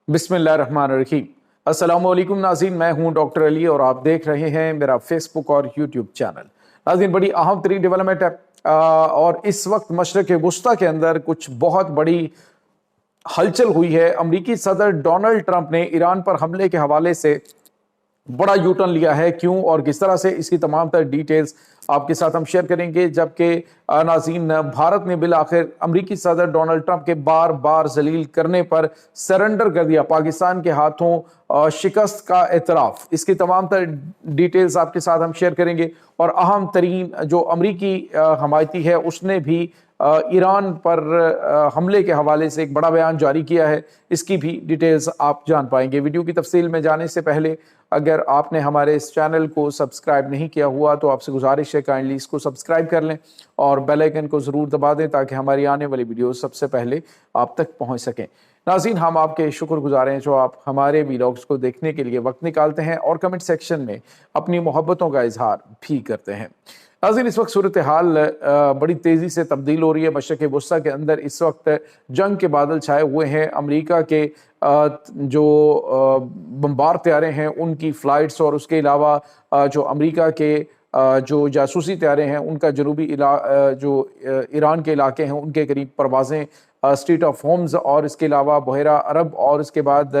बिस्मिल्लाहिर्रहमानिर्रहीम। अस्सलाम वालेकुम नाज़रीन, मैं हूं डॉक्टर अली और आप देख रहे हैं मेरा फेसबुक और यूट्यूब चैनल। नाज़रीन, बड़ी अहम तरीन डेवलपमेंट है और इस वक्त मशरक़ वुस्ता के अंदर कुछ बहुत बड़ी हलचल हुई है। अमरीकी सदर डोनाल्ड ट्रंप ने ईरान पर हमले के हवाले से बड़ा यू टर्न लिया है। क्यों और किस तरह से, इसकी तमाम तर डिटेल्स आपके साथ हम शेयर करेंगे। जबकि नाज़रीन, भारत ने बिल आखिर अमरीकी सदर डोनाल्ड ट्रंप के बार बार जलील करने पर सरेंडर कर दिया, पाकिस्तान के हाथों शिकस्त का एतराफ़। इसकी तमाम तर डिटेल्स आपके साथ हम शेयर करेंगे। और अहम तरीन जो अमरीकी हमायती है उसने भी ईरान पर हमले के हवाले से एक बड़ा बयान जारी किया है। इसकी भी डिटेल्स आप जान पाएंगे। वीडियो की तफसील में जाने से पहले अगर आपने हमारे इस चैनल को सब्सक्राइब नहीं किया हुआ तो आपसे गुजारिश है काइंडली इसको सब्सक्राइब कर लें और बेल आइकन को ज़रूर दबा दें ताकि हमारी आने वाली वीडियो सबसे पहले आप तक पहुंच सकें। नाज़रीन, हम आपके शुक्रगुजार हैं जो आप हमारे वीडियोस को देखने के लिए वक्त निकालते हैं और कमेंट सेक्शन में अपनी मोहब्बतों का इजहार भी करते हैं। नाज़रीन, इस वक्त सूरत हाल बड़ी तेज़ी से तब्दील हो रही है। मशरक़ वुस्ता के अंदर इस वक्त जंग के बादल छाए हुए हैं। अमेरिका के जो बमबार तैयारे हैं उनकी फ़्लाइट्स और उसके अलावा जो अमेरिका के जो जासूसी तैयारे हैं उनका जनूबी जो ईरान के इलाके हैं उनके करीब परवाज़ें स्ट्रीट ऑफ होम्स और इसके अलावा बहरा अरब और इसके बाद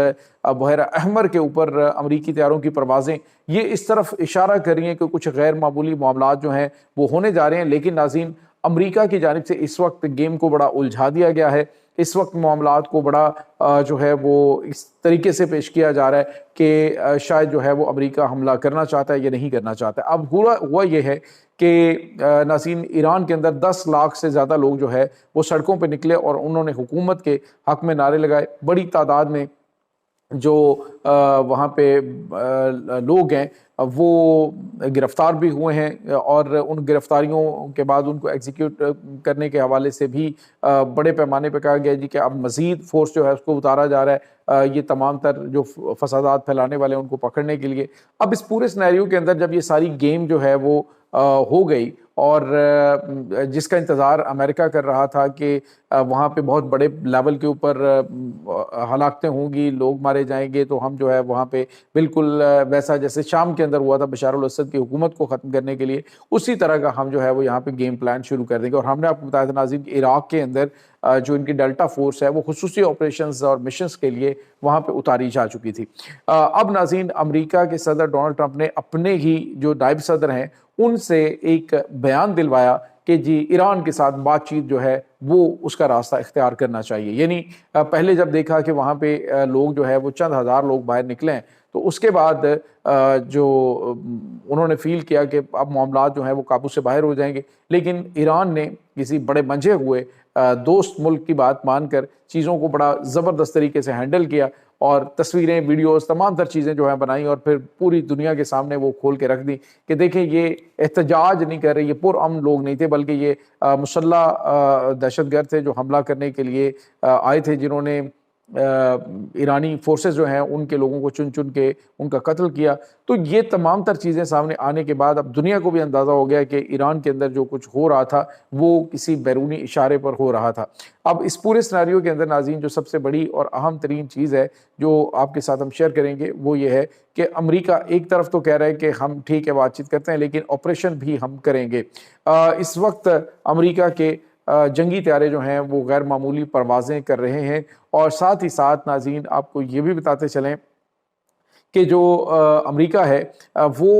बहरा अहमर के ऊपर अमरीकी तैयारों की परवाज़ें, ये इस तरफ इशारा कर रही हैं कि कुछ गैर मामूली मामलात जो हैं वो होने जा रहे हैं। लेकिन नाज़रीन, अमरीका की जानिब से इस वक्त गेम को बड़ा उलझा दिया गया है। इस वक्त मामलात को बड़ा जो है वो इस तरीके से पेश किया जा रहा है कि शायद जो है वो अमेरिका हमला करना चाहता है या नहीं करना चाहता है। अब हुआ ये है कि नाज़रीन, ईरान के अंदर 10 लाख से ज़्यादा लोग जो है वो सड़कों पर निकले और उन्होंने हुकूमत के हक़ में नारे लगाए। बड़ी तादाद में जो वहाँ पे लोग हैं वो गिरफ्तार भी हुए हैं और उन गिरफ्तारियों के बाद उनको एग्जीक्यूट करने के हवाले से भी बड़े पैमाने पे कहा गया जी कि अब मज़ीद फोर्स जो है उसको उतारा जा रहा है। ये तमाम तर जो फसादात फैलाने वाले हैं उनको पकड़ने के लिए। अब इस पूरे सिनेरियो के अंदर जब ये सारी गेम जो है वो हो गई और जिसका इंतज़ार अमेरिका कर रहा था कि वहाँ पे बहुत बड़े लेवल के ऊपर हलाकतें होंगी, लोग मारे जाएंगे, तो हम जो है वहाँ पे बिल्कुल वैसा जैसे शाम के अंदर हुआ था बशार अल असद की हुकूमत को ख़त्म करने के लिए, उसी तरह का हम जो है वो यहाँ पे गेम प्लान शुरू कर देंगे। और हमने आपको बताया था नाज़रीन कि इराक़ के अंदर जो इनकी डेल्टा फोर्स है वो खुसूसी ऑपरेशंस और मिशंस के लिए वहाँ पे उतारी जा चुकी थी। अब नाज़रीन, अमेरिका के सदर डोनाल्ड ट्रंप ने अपने ही जो नायब सदर हैं उनसे एक बयान दिलवाया कि जी ईरान के साथ बातचीत जो है वो उसका रास्ता इख्तियार करना चाहिए। यानी पहले जब देखा कि वहाँ पे लोग जो है वो चंद हज़ार लोग बाहर निकले हैं तो उसके बाद जो उन्होंने फील किया कि अब मामला जो है वो काबू से बाहर हो जाएंगे। लेकिन ईरान ने किसी बड़े मंझे हुए दोस्त मुल्क की बात मानकर चीज़ों को बड़ा ज़बरदस्त तरीके से हैंडल किया और तस्वीरें, वीडियोस, तमाम तर चीज़ें जो है बनाई और फिर पूरी दुनिया के सामने वो खोल के रख दी कि देखें ये एहतजाज नहीं कर रहे, ये पुरअमन लोग नहीं थे, बल्कि ये मुसल्लह दहशतगर्द थे जो हमला करने के लिए आए थे, जिन्होंने ईरानी फोर्सेस जो हैं उनके लोगों को चुन चुन के उनका कत्ल किया। तो ये तमाम तर चीज़ें सामने आने के बाद अब दुनिया को भी अंदाज़ा हो गया कि ईरान के अंदर जो कुछ हो रहा था वो किसी बैरूनी इशारे पर हो रहा था। अब इस पूरे सिनेरियो के अंदर नाज़रीन, जो सबसे बड़ी और अहम तरीन चीज़ है जो आपके साथ हम शेयर करेंगे वो ये है कि अमेरिका एक तरफ तो कह रहा है कि हम ठीक है बातचीत करते हैं लेकिन ऑपरेशन भी हम करेंगे। इस वक्त अमेरिका के जंगी तैयारे जो हैं वो गैर मामूली परवाज़ें कर रहे हैं और साथ ही साथ नाज़रीन आपको ये भी बताते चलें कि जो अमेरिका है वो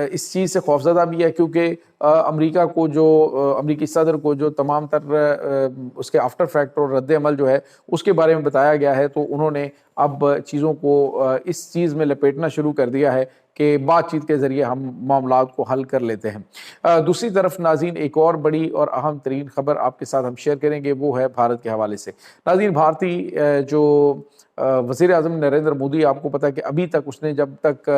इस चीज़ से खौफज़दा भी है क्योंकि अमेरिका को जो अमेरिकी सदर को जो तमाम तर उसके आफ्टर फैक्ट और रद्द अमल जो है उसके बारे में बताया गया है, तो उन्होंने अब चीज़ों को इस चीज़ में लपेटना शुरू कर दिया है कि बातचीत के ज़रिए हम मामलात को हल कर लेते हैं। दूसरी तरफ नाज़रीन, एक और बड़ी और अहम तरीन ख़बर आपके साथ हम शेयर करेंगे वो है भारत के हवाले से। नाज़रीन, भारतीय जो वज़ीर आज़म नरेंद्र मोदी, आपको पता है कि अभी तक उसने जब तक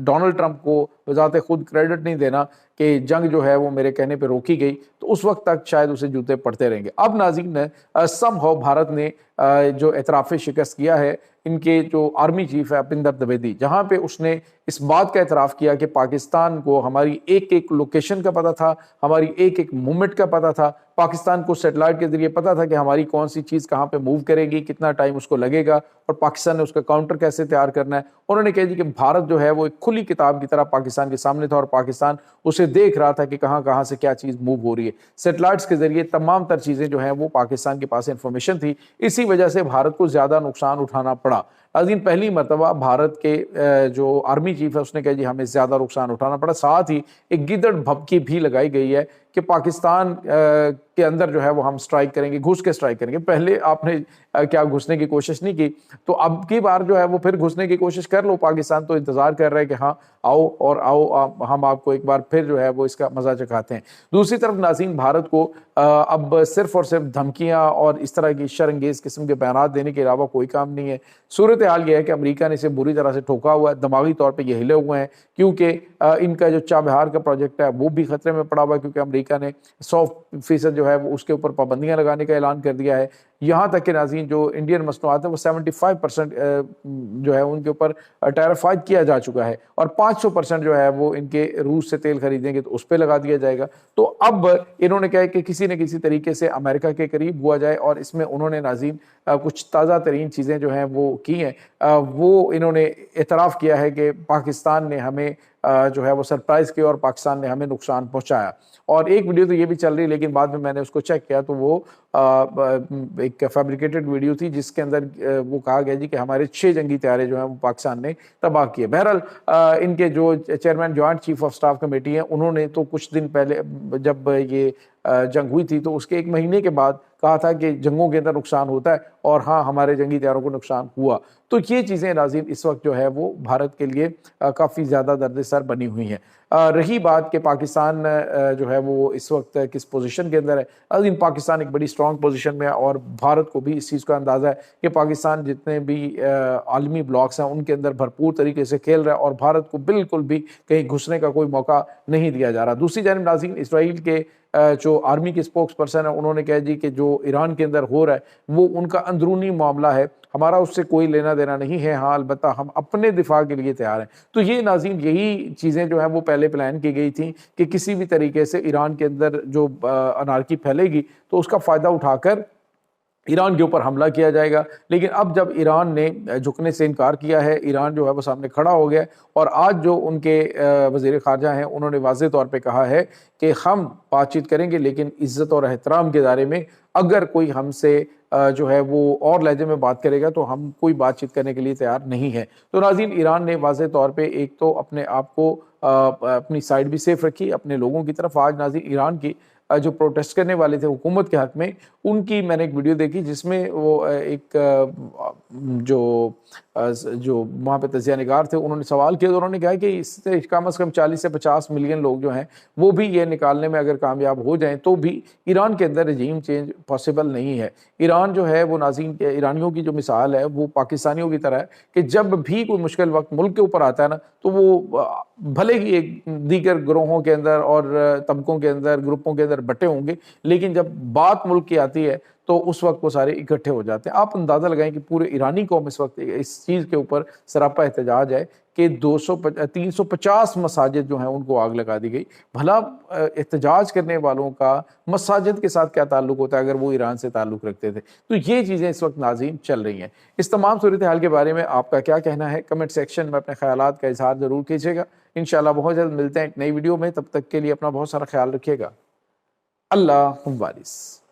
डोनाल्ड ट्रंप को बजाते खुद क्रेडिट नहीं देना कि जंग जो है वो मेरे कहने पे रोकी गई, तो उस वक्त तक शायद उसे जूते पड़ते रहेंगे। अब नाज़रीन, समहाउ भारत ने जो एतराफ़ शिकस्त किया है इनके जो आर्मी चीफ है अपिंदर द्विवेदी, जहाँ पे उसने इस बात का एतराफ़ किया कि पाकिस्तान को हमारी एक एक लोकेशन का पता था, हमारी एक एक मूवमेंट का पता था, پاکستان کو سیٹلائٹ کے ذریعے پتا تھا کہ ہماری کون سی چیز کہاں پہ موو کرے گی, کتنا ٹائم اس کو لگے گا, اور پاکستان نے اس کا کاؤنٹر کیسے تیار کرنا ہے. انہوں نے کہا جی کہ بھارت جو ہے وہ ایک کھلی کتاب کی طرح پاکستان کے سامنے تھا, اور پاکستان اسے دیکھ رہا تھا کہ کہاں سے کیا چیز موو ہو رہی ہے. سیٹلائٹس کے ذریعے تمام تر چیزیں جو ہیں وہ پاکستان کے پاس انفارمیشن تھی, اسی وجہ سے بھارت کو زیادہ نقصان اٹھانا پڑا. ناظرین, پہلی مرتبہ بھارت کے جو آرمی چیف ہے اس نے کہا جی ہمیں زیادہ نقصان اٹھانا پڑا. ساتھ ہی ایک گیدڑ بھبکی بھی لگائی گئی ہے کہ پاکستان کے اندر جو ہے وہ ہم سٹرائک کریں گے, گھس کے سٹرائک کریں گے. پہلے آپ نے کیا گھسنے کی کوشش نہیں کی, تو اب کی بار جو ہے وہ پھر گھسنے کی کوشش کر لو. پاکستان تو انتظار کر رہا ہے کہ ہاں آؤ ہم آپ کو ایک بار پھر جو ہے وہ اس کا مزہ چکھاتے ہیں. دوسری طرف ناظرین, بھارت کو اب صرف اور صرف دھمکیاں اور اس طرح کی شرانگیز قسم کے بیانات دینے کے علاوہ کوئی کام نہیں ہے. صورتحال یہ ہے کہ امریکہ نے اسے بری طرح سے ٹھوکا ہوا ہے, دماغی طور پہ یہ ہلے ہوئے ہیں, کیونکہ ان کا جو چابہار کا پروجیکٹ ہے وہ بھی خطرے میں پڑا ہوا ہے, کیونکہ امریکہ نے 100% جو ہے وہ اس کے اوپر پابندیاں لگانے کا اعلان کر دیا ہے. یہاں تک کہ ناظرین جو انڈین مصنوعات ہیں وہ 75% جو ہے ان کے اوپر ٹیرف عائد کیا جا چکا ہے, اور 500% جو ہے وہ ان کے روس سے تیل خریدیں گے تو اس پہ لگا دیا جائے گا. تو اب انہوں نے کہا کہ کسی نہ کسی طریقے سے امریکہ کے قریب ہوا جائے, اور اس میں انہوں نے ناظرین کچھ تازہ ترین چیزیں جو ہیں وہ کی ہیں. وہ انہوں نے اعتراف کیا ہے کہ پاکستان نے ہمیں جو ہے وہ سرپرائز کیا اور پاکستان نے ہمیں نقصان پہنچایا. اور ایک ویڈیو تو یہ بھی چل رہی, لیکن بعد میں نے اس کو چیک کیا تو وہ ایک فیبریکیٹڈ ویڈیو تھی جس کے اندر وہ کہا گیا جی کہ ہمارے 6 جنگی طیارے جو ہیں وہ پاکستان نے تباہ کیے. بہرحال ان کے جو chairman joint chief of staff committee ہیں, انہوں نے تو کچھ دن پہلے جب یہ جنگ ہوئی تھی تو اس کے 1 مہینے کے بعد کہا تھا کہ جنگوں کے اندر نقصان ہوتا ہے, اور ہاں ہمارے جنگی طیاروں کو نقصان ہوا. تو یہ چیزیں ناظرین اس وقت جو ہے وہ بھارت کے لیے کافی زیادہ درد سر بنی ہوئی ہیں. رہی بات کہ پاکستان جو ہے وہ اس وقت کس پوزیشن کے اندر ہے, ناظرین پاکستان ایک بڑی سٹرونگ پوزیشن میں ہے, اور بھارت کو بھی اس چیز کا اندازہ ہے کہ پاکستان جتنے بھی عالمی بلاکس ہیں ان کے اندر بھرپور طریقے سے کھیل رہا ہے, اور بھارت کو بالکل بھی کہیں گھسنے کا کوئی موقع نہیں دیا جا رہا. دوسری جانب ناظرین, اسرائیل کے جو آرمی کے اسپوکس پرسن ہیں انہوں نے کہا جی کہ جو ایران کے اندر ہو رہا ہے وہ ان کا اندرونی معاملہ ہے, ہمارا اس سے کوئی لینا دینا نہیں ہے. ہاں البتہ ہم اپنے دفاع کے لیے تیار ہیں. تو یہ ناظرین یہی چیزیں جو ہیں وہ پہلے پلان کی گئی تھیں کہ کسی بھی طریقے سے ایران کے اندر جو انارکی پھیلے گی تو اس کا فائدہ اٹھا کر ایران کے اوپر حملہ کیا جائے گا. لیکن اب جب ایران نے جھکنے سے انکار کیا ہے, ایران جو ہے وہ سامنے کھڑا ہو گیا, اور آج جو ان کے وزیر خارجہ ہیں انہوں نے واضح طور پہ کہا ہے کہ ہم بات چیت کریں گے لیکن عزت اور احترام کے دائرے میں. اگر کوئی ہم سے جو ہے وہ اور لہجے میں بات کرے گا تو ہم کوئی بات چیت کرنے کے لیے تیار نہیں ہے. تو ناظرین ایران نے واضح طور پہ ایک تو اپنے آپ کو اپنی سائڈ بھی سیف رکھی اپنے لوگوں کی طرف. آج ناظرین ایران کی جو پروٹیسٹ کرنے والے تھے حکومت کے حق میں, ان کی میں نے ایک ویڈیو دیکھی جس میں وہ ایک جو وہاں پہ تجزیہ نگار تھے انہوں نے سوال کیا, تو انہوں نے کہا کہ اس سے کم از کم 40 سے 50 ملین لوگ جو ہیں وہ بھی یہ نکالنے میں اگر کامیاب ہو جائیں تو بھی ایران کے اندر رجیم چینج پاسبل نہیں ہے. ایران جو ہے وہ ناظرین ایرانیوں کی جو مثال ہے وہ پاکستانیوں کی طرح ہے کہ جب بھی کوئی مشکل وقت ملک کے اوپر آتا ہے نا تو وہ بھلے ہی ایک دیگر گروہوں کے اندر اور طبقوں کے اندر گروپوں کے اندر بٹے ہوں گے, لیکن جب بات ملک کی آتی ہے تو اس وقت وہ سارے اکٹھے ہو جاتے ہیں. آپ اندازہ لگائیں کہ پورے ایرانی قوم اس وقت اس چیز کے اوپر سراپا احتجاج ہے کہ 350 مساجد جو ہیں ان کو آگ لگا دی گئی. بھلا احتجاج کرنے والوں کا مساجد کے ساتھ کیا تعلق ہوتا ہے اگر وہ ایران سے تعلق رکھتے تھے؟ تو یہ چیزیں اس وقت ناظرین چل رہی ہیں. اس تمام صورتحال کے بارے میں آپ کا کیا کہنا ہے؟ کمنٹ سیکشن میں اپنے خیالات کا اظہار ضرور کیجیے گا. انشاءاللہ بہت جلد ملتے ہیں ایک نئی ویڈیو میں, تب تک کے لیے اپنا بہت سارا خیال رکھیے گا. اللہ حافظ.